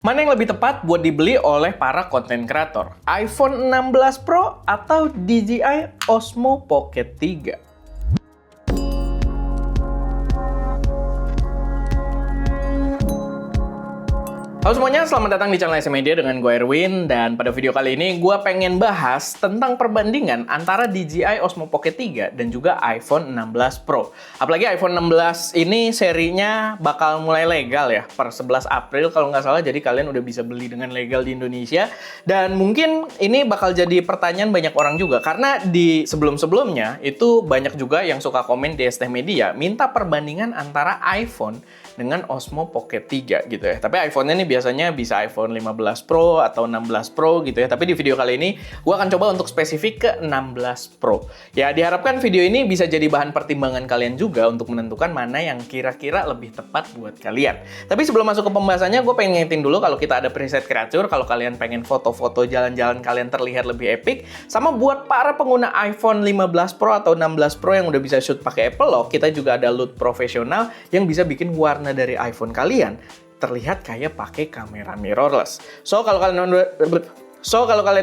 Mana yang lebih tepat buat dibeli oleh para konten kreator? iPhone 16 Pro atau DJI Osmo Pocket 3? Halo semuanya, selamat datang di channel SM Media dengan gue Erwin. Dan pada video kali ini gue pengen bahas tentang perbandingan antara DJI Osmo Pocket 3 dan juga iPhone 16 Pro. Apalagi iPhone 16 ini serinya bakal mulai legal ya per 11 April kalau nggak salah. Jadi kalian udah bisa beli dengan legal di Indonesia. Dan mungkin ini bakal jadi pertanyaan banyak orang juga, karena di sebelum-sebelumnya itu banyak juga yang suka komen di ST Media minta perbandingan antara iPhone dengan Osmo Pocket 3 gitu ya. Tapi iPhone-nya ini biasanya bisa iPhone 15 Pro atau 16 Pro gitu ya. Tapi di video kali ini gue akan coba untuk spesifik ke 16 Pro. Ya diharapkan video ini bisa jadi bahan pertimbangan kalian juga untuk menentukan mana yang kira-kira lebih tepat buat kalian. Tapi sebelum masuk ke pembahasannya, gue pengen ngingetin dulu kalau kita ada preset creature. Kalau kalian pengen foto-foto jalan-jalan kalian terlihat lebih epic. Sama buat para pengguna iPhone 15 Pro atau 16 Pro yang udah bisa shoot pakai Apple Lock, kita juga ada LUT profesional yang bisa bikin warna dari iPhone kalian terlihat kayak pakai kamera mirrorless. So kalau kalian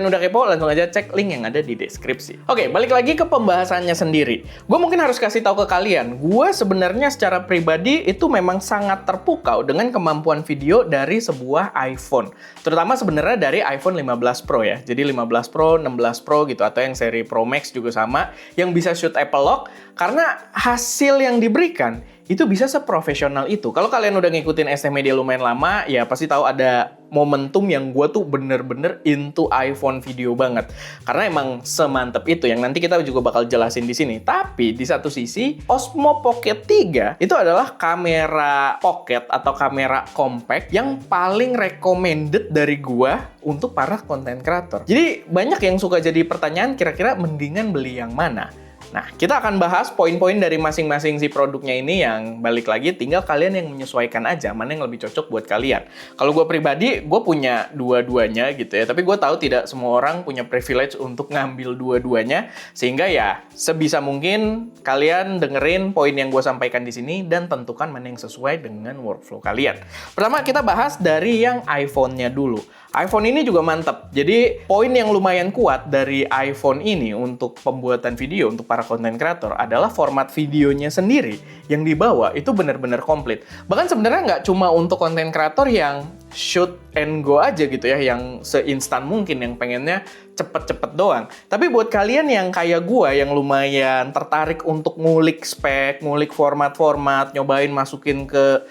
udah kepo, langsung aja cek link yang ada di deskripsi. Oke, balik lagi ke pembahasannya sendiri. Gue mungkin harus kasih tahu ke kalian, gue sebenarnya secara pribadi itu memang sangat terpukau dengan kemampuan video dari sebuah iPhone. Terutama sebenarnya dari iPhone 15 Pro ya. Jadi 15 Pro, 16 Pro gitu, atau yang seri Pro Max juga sama, yang bisa shoot Apple Lock, karena hasil yang diberikan itu bisa seprofesional itu. Kalau kalian udah ngikutin ST Media lumayan lama, ya pasti tahu ada momentum yang gue tuh bener-bener into iPhone video banget. Karena emang semantep itu, yang nanti kita juga bakal jelasin di sini. Tapi di satu sisi, Osmo Pocket 3 itu adalah kamera pocket atau kamera compact yang paling recommended dari gue untuk para content creator. Jadi banyak yang suka jadi pertanyaan, kira-kira mendingan beli yang mana? Nah, kita akan bahas poin-poin dari masing-masing si produknya ini, yang balik lagi tinggal kalian yang menyesuaikan aja mana yang lebih cocok buat kalian. Kalau gue pribadi, gue punya dua-duanya gitu ya. Tapi gue tahu tidak semua orang punya privilege untuk ngambil dua-duanya. Sehingga ya, sebisa mungkin kalian dengerin poin yang gue sampaikan di sini dan tentukan mana yang sesuai dengan workflow kalian. Pertama, kita bahas dari yang iPhone-nya dulu. iPhone ini juga mantap. Jadi, poin yang lumayan kuat dari iPhone ini untuk pembuatan video untuk para content creator adalah format videonya sendiri yang dibawa itu benar-benar komplit. Bahkan sebenarnya nggak cuma untuk content creator yang shoot and go aja gitu ya, yang seinstan mungkin, yang pengennya cepet-cepet doang. Tapi buat kalian yang kayak gua, yang lumayan tertarik untuk ngulik spek, ngulik format-format, nyobain masukin ke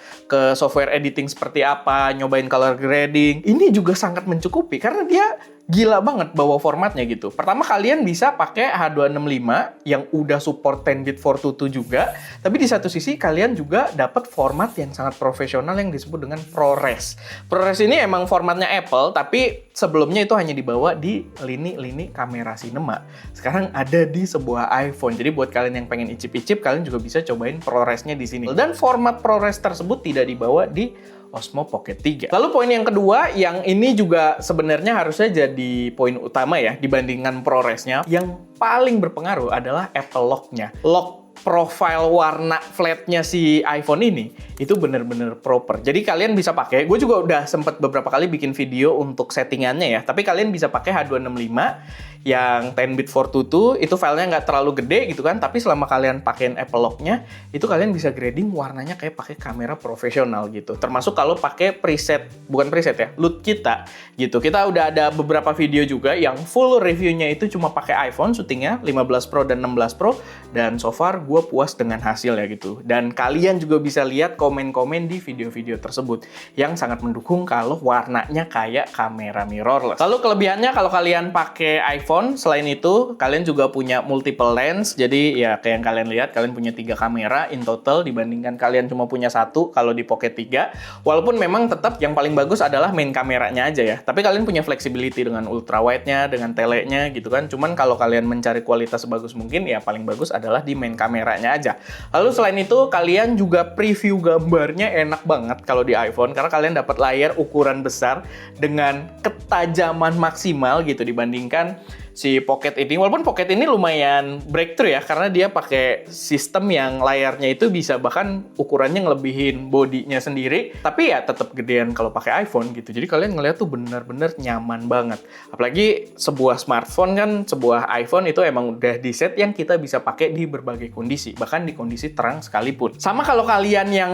software editing seperti apa, nyobain color grading, ini juga sangat mencukupi karena dia gila banget bawa formatnya gitu. Pertama, kalian bisa pakai H265 yang udah support 10-bit 422 juga, tapi di satu sisi kalian juga dapat format yang sangat profesional yang disebut dengan ProRes. ProRes ini emang formatnya Apple, tapi sebelumnya itu hanya dibawa di lini kamera cinema. Sekarang ada di sebuah iPhone. Jadi buat kalian yang pengen icip-icip, kalian juga bisa cobain ProResnya di sini. Dan format ProRes tersebut tidak dibawa di Osmo Pocket 3. Lalu poin yang kedua, yang ini juga sebenarnya harusnya jadi poin utama ya dibandingkan ProResnya, yang paling berpengaruh adalah Apple Lock-nya. Lock profile warna flatnya si iPhone ini itu bener-bener proper. Jadi kalian bisa pakai, gue juga udah sempet beberapa kali bikin video untuk settingannya ya, tapi kalian bisa pakai H265 yang 10-bit 422, itu filenya nggak terlalu gede gitu kan, tapi selama kalian pakein Apple Lock-nya, itu kalian bisa grading warnanya kayak pakai kamera profesional gitu. Termasuk kalau pakai preset, bukan preset ya, LUT kita gitu. Kita udah ada beberapa video juga yang full reviewnya itu cuma pakai iPhone syutingnya, 15 Pro dan 16 Pro, dan so far gue puas dengan hasilnya gitu. Dan kalian juga bisa lihat komen-komen di video-video tersebut yang sangat mendukung kalau warnanya kayak kamera mirrorless. Lalu kelebihannya kalau kalian pakai iPhone, selain itu kalian juga punya multiple lens. Jadi ya kayak yang kalian lihat, kalian punya 3 kamera in total dibandingkan kalian cuma punya 1 kalau di Pocket 3. Walaupun memang tetap yang paling bagus adalah main kameranya aja ya. Tapi kalian punya flexibility dengan ultra wide-nya, dengan telenya gitu kan. Cuman kalau kalian mencari kualitas sebagus mungkin, ya paling bagus adalah di main kameranya aja. Lalu selain itu kalian juga preview gambarnya enak banget kalau di iPhone, karena kalian dapat layar ukuran besar dengan ketajaman maksimal gitu dibandingkan si Pocket ini. Walaupun Pocket ini lumayan breakthrough ya, karena dia pakai sistem yang layarnya itu bisa bahkan ukurannya ngelebihin bodinya sendiri, tapi ya tetap gedean kalau pakai iPhone gitu. Jadi kalian ngeliat tuh bener-bener nyaman banget. Apalagi sebuah smartphone kan, sebuah iPhone itu emang udah di set yang kita bisa pakai di berbagai kondisi, bahkan di kondisi terang sekalipun. Sama kalau kalian yang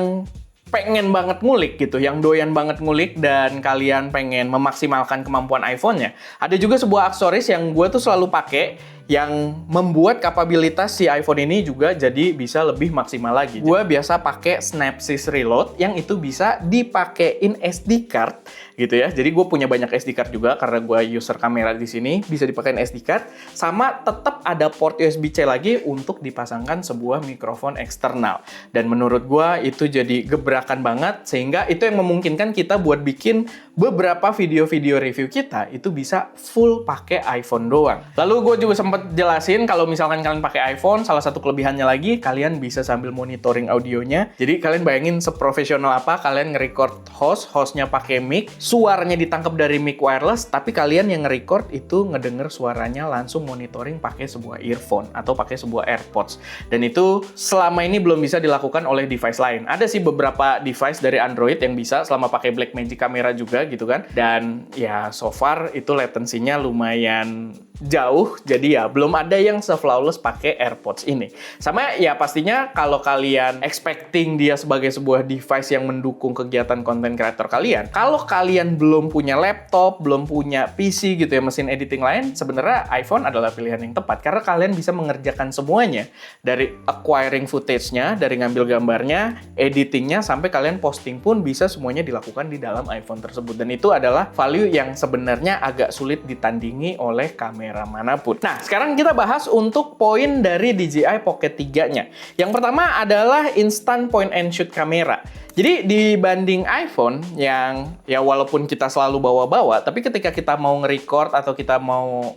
pengen banget ngulik gitu, yang doyan banget ngulik dan kalian pengen memaksimalkan kemampuan iPhone-nya, ada juga sebuah aksesoris yang gue tuh selalu pakai yang membuat kapabilitas si iPhone ini juga jadi bisa lebih maksimal lagi. Gue biasa pakai Snapsys Reload yang itu bisa dipakein SD card gitu ya. Jadi gue punya banyak SD card juga karena gue user kamera di sini, bisa dipakein SD card, sama tetap ada port USB-C lagi untuk dipasangkan sebuah mikrofon eksternal. Dan menurut gue itu jadi gebrakan banget, sehingga itu yang memungkinkan kita buat bikin beberapa video-video review kita itu bisa full pakai iPhone doang. Lalu gue juga sempat jelasin kalau misalkan kalian pakai iPhone, salah satu kelebihannya lagi kalian bisa sambil monitoring audionya. Jadi kalian bayangin seprofesional apa kalian nge-record hostnya pakai mic, suaranya ditangkap dari mic wireless, tapi kalian yang nge-record itu ngedenger suaranya langsung monitoring pakai sebuah earphone atau pakai sebuah AirPods. Dan itu selama ini belum bisa dilakukan oleh device lain. Ada sih beberapa device dari Android yang bisa selama pakai Blackmagic kamera juga gitu kan. Dan ya so far itu latensinya lumayan jauh, jadi ya belum ada yang se-flawless pakai AirPods ini. Sama ya pastinya kalau kalian expecting dia sebagai sebuah device yang mendukung kegiatan content creator kalian, kalau kalian belum punya laptop, belum punya PC gitu ya, mesin editing lain, sebenarnya iPhone adalah pilihan yang tepat karena kalian bisa mengerjakan semuanya dari acquiring footage-nya, dari ngambil gambarnya, editingnya, sampai kalian posting pun bisa semuanya dilakukan di dalam iPhone tersebut. Dan itu adalah value yang sebenarnya agak sulit ditandingi oleh kamera manapun. Nah, sekarang kita bahas untuk poin dari DJI Pocket 3-nya. Yang pertama adalah instant point and shoot kamera. Jadi dibanding iPhone yang ya walaupun kita selalu bawa-bawa, tapi ketika kita mau nge-record atau kita mau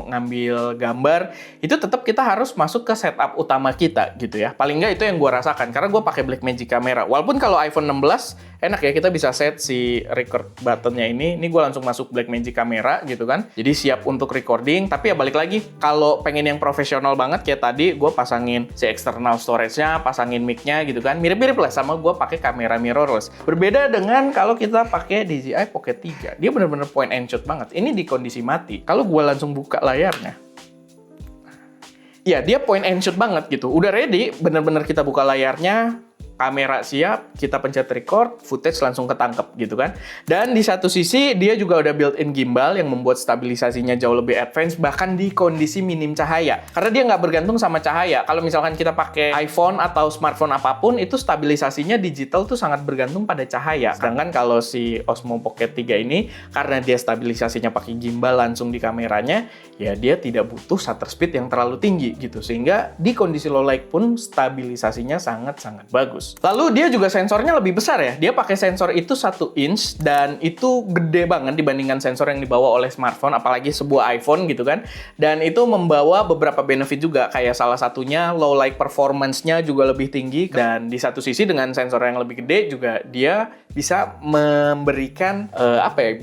ngambil gambar, itu tetap kita harus masuk ke setup utama kita gitu ya. Paling nggak itu yang gue rasakan karena gue pakai Blackmagic kamera. Walaupun kalau iPhone 16 enak ya, kita bisa set si record buttonnya ini gue langsung masuk Blackmagic kamera gitu kan. Jadi siap untuk recording, tapi ya balik lagi kalau pengen yang profesional banget kayak tadi, gue pasangin si external storage-nya, pasangin mic-nya gitu kan. Mirip-mirip lah sama gue pakai kamera mirrorless. Berbeda dengan kalau kita pakai DJI Pocket 3. Dia bener-bener point and shoot banget. Ini di kondisi mati. Kalau gue langsung buka layarnya, ya dia point and shoot banget gitu. Udah ready, bener-bener kita buka layarnya, kamera siap, kita pencet record, footage langsung ketangkep gitu kan. Dan di satu sisi dia juga udah built-in gimbal yang membuat stabilisasinya jauh lebih advance bahkan di kondisi minim cahaya. Karena dia nggak bergantung sama cahaya. Kalau misalkan kita pakai iPhone atau smartphone apapun, itu stabilisasinya digital tuh sangat bergantung pada cahaya. Sedangkan kalau si Osmo Pocket 3 ini, karena dia stabilisasinya pakai gimbal langsung di kameranya, ya dia tidak butuh shutter speed yang terlalu tinggi gitu. Sehingga di kondisi low light pun stabilisasinya sangat-sangat bagus. Lalu dia juga sensornya lebih besar ya. Dia pakai sensor itu 1 inch dan itu gede banget dibandingkan sensor yang dibawa oleh smartphone, apalagi sebuah iPhone gitu kan. Dan itu membawa beberapa benefit juga, kayak salah satunya low light performance-nya juga lebih tinggi. Dan di satu sisi dengan sensor yang lebih gede juga dia bisa memberikan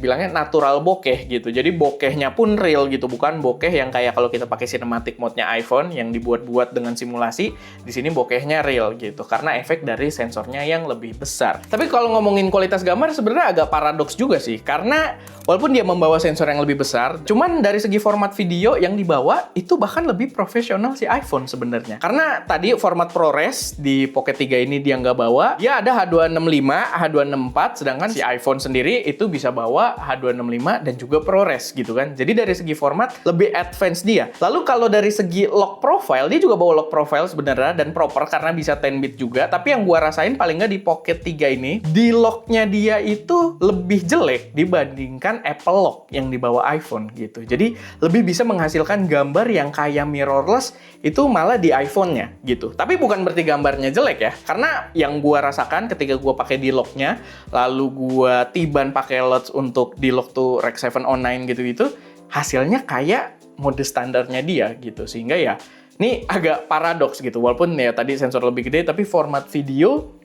bilangnya natural bokeh gitu. Jadi bokehnya pun real gitu, bukan bokeh yang kayak kalau kita pakai cinematic mode-nya iPhone yang dibuat-buat dengan simulasi. Di sini bokehnya real gitu karena efek dari sensornya yang lebih besar. Tapi kalau ngomongin kualitas gambar sebenarnya agak paradoks juga sih, karena walaupun dia membawa sensor yang lebih besar, cuman dari segi format video yang dibawa itu bahkan lebih profesional si iPhone sebenarnya. Karena tadi format ProRes di Pocket 3 ini dia nggak bawa, dia ada H265, H264, sedangkan si iPhone sendiri itu bisa bawa H265 dan juga ProRes gitu kan. Jadi dari segi format lebih advance dia. Lalu kalau dari segi lock profile, dia juga bawa lock profile sebenarnya dan proper karena bisa 10-bit juga. Tapi yang gua rasain paling nggak di Pocket 3 ini, di locknya dia itu lebih jelek dibandingkan Apple Lock yang dibawa iPhone gitu. Jadi lebih bisa menghasilkan gambar yang kayak mirrorless itu malah di iPhone-nya gitu. Tapi bukan berarti gambarnya jelek ya, karena yang gua rasakan ketika gua pakai di locknya, lalu gua tiban pakai LUTs untuk di lock tuh Rec 709 gitu-gitu, hasilnya kayak mode standarnya dia gitu. Sehingga ya ini agak paradoks gitu, walaupun ya tadi sensor lebih gede, tapi format video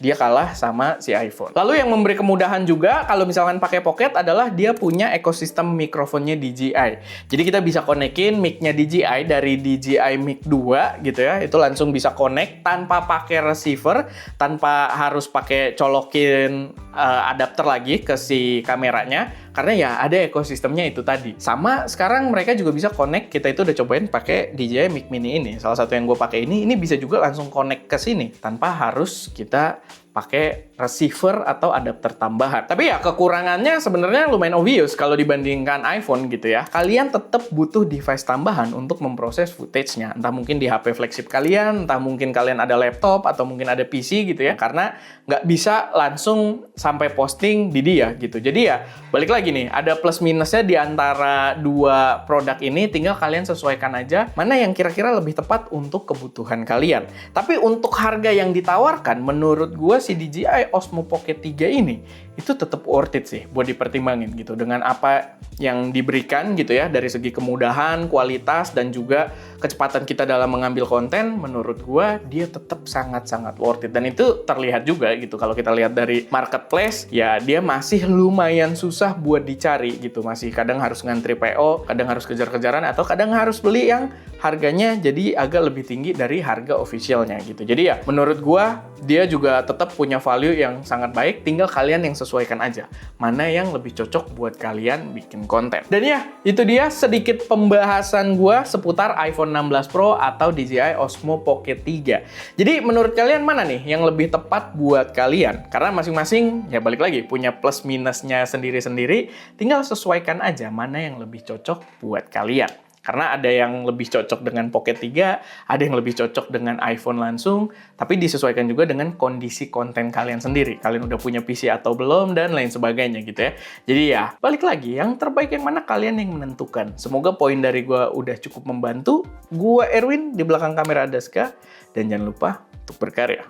dia kalah sama si iPhone. Lalu yang memberi kemudahan juga kalau misalkan pakai Pocket adalah dia punya ekosistem mikrofonnya DJI. Jadi kita bisa konekin mic-nya DJI dari DJI Mic 2 gitu ya. Itu langsung bisa connect tanpa pakai receiver, tanpa harus pakai colokin adapter lagi ke si kameranya. Karena ya ada ekosistemnya itu tadi. Sama sekarang mereka juga bisa connect, kita itu udah cobain pakai DJI Mic Mini ini. Salah satu yang gue pakai ini bisa juga langsung connect ke sini tanpa harus kita pakai receiver atau adapter tambahan. Tapi ya kekurangannya sebenarnya lumayan obvious kalau dibandingkan iPhone gitu ya. Kalian tetap butuh device tambahan untuk memproses footage-nya. Entah mungkin di HP flagship kalian, entah mungkin kalian ada laptop atau mungkin ada PC gitu ya. Karena nggak bisa langsung sampai posting di dia gitu. Jadi ya balik lagi nih, ada plus minusnya di antara dua produk ini. Tinggal kalian sesuaikan aja mana yang kira-kira lebih tepat untuk kebutuhan kalian. Tapi untuk harga yang ditawarkan, menurut gue si DJI Osmo Pocket 3 ini itu tetap worth it sih buat dipertimbangin gitu dengan apa yang diberikan gitu ya dari segi kemudahan, kualitas dan juga kecepatan kita dalam mengambil konten. Menurut gua dia tetap sangat-sangat worth it dan itu terlihat juga gitu kalau kita lihat dari marketplace ya dia masih lumayan susah buat dicari gitu, masih kadang harus ngantri PO, kadang harus kejar-kejaran atau kadang harus beli yang harganya jadi agak lebih tinggi dari harga officialnya gitu. Jadi ya menurut gua dia juga tetap punya value yang sangat baik, tinggal kalian yang sesuaikan aja mana yang lebih cocok buat kalian bikin konten. Dan ya, itu dia sedikit pembahasan gua seputar iPhone 16 Pro atau DJI Osmo Pocket 3. Jadi menurut kalian mana nih yang lebih tepat buat kalian? Karena masing-masing ya balik lagi punya plus minusnya sendiri-sendiri, tinggal sesuaikan aja mana yang lebih cocok buat kalian. Karena ada yang lebih cocok dengan Pocket 3, ada yang lebih cocok dengan iPhone langsung, tapi disesuaikan juga dengan kondisi konten kalian sendiri. Kalian udah punya PC atau belum, dan lain sebagainya gitu ya. Jadi ya, balik lagi, yang terbaik yang mana kalian yang menentukan. Semoga poin dari gue udah cukup membantu. Gue Erwin, di belakang kamera Adaska, dan jangan lupa untuk berkarya.